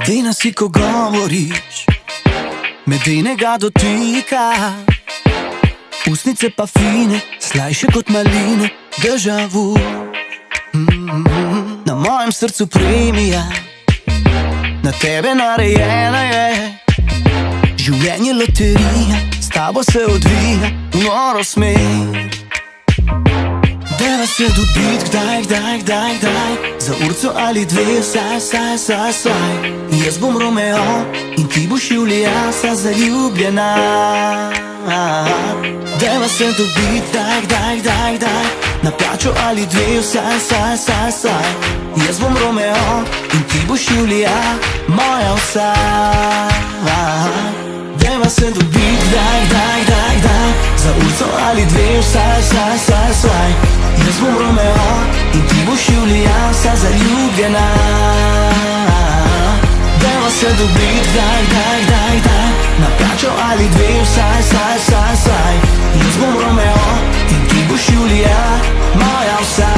Edina si, ko govoriš, medenega dotika, ustnice pa fine, slajše kot maline. Deja vu, na mojem srcu premija, na tebe narejena je. Življenje loterija, s tabo se odvija v noro smer. Deva se dobit, kdaj, za urco ali dve, saj. Jaz bom Romeo in ti boš Julija, sta zaljubljena. Deva se dobit, kdaj, na plačo ali dve, saj. Jaz bom Romeo in ti boš Julija, moja vsa. Deva se dobit, kdaj, za urco ali dve, saj. Jaz bom Romeo in ti boš Julija, sta zaljubljena. Deva se dobit, kdaj, na plačo ali dve, saj. Jaz bom Romeo in ti boš Julija, moja vsa.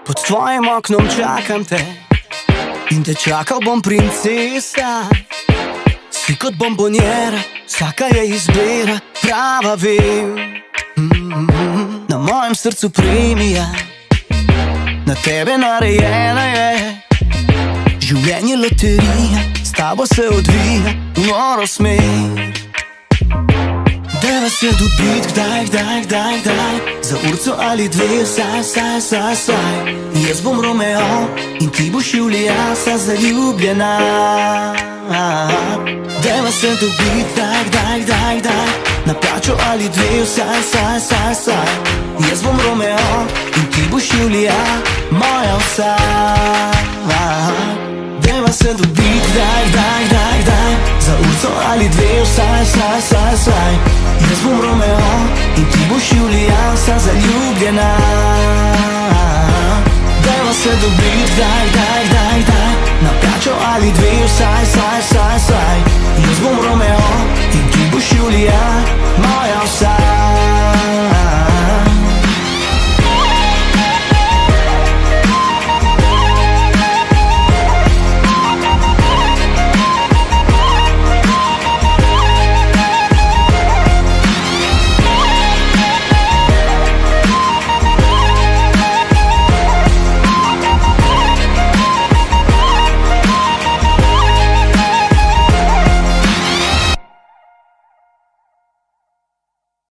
Pod tvojim oknom čakam te in te čakal bom, princesa. Si kot bombonjera, vsaka je izbira prava, vem. Na mojem srcu premija, na tebe narejena je. Življenje loterija, s tabo se odvija v noro smer. Deva se dobit, kdaj, za urco ali dve, saj. Jaz bom Romeo in ti boš Julija, sta zaljubljena. Deva se dobit, kdaj, na plačo ali dve, saj. Jaz bom Romeo in ti boš Julija, moja vsa. Deva se dobit, kdaj, za urco ali dve, saj. Jaz bom Romeo in ti boš Julija, sta zaljubljena. Deva se dobit, kdaj, na plačo ali dve, saj. Jaz bom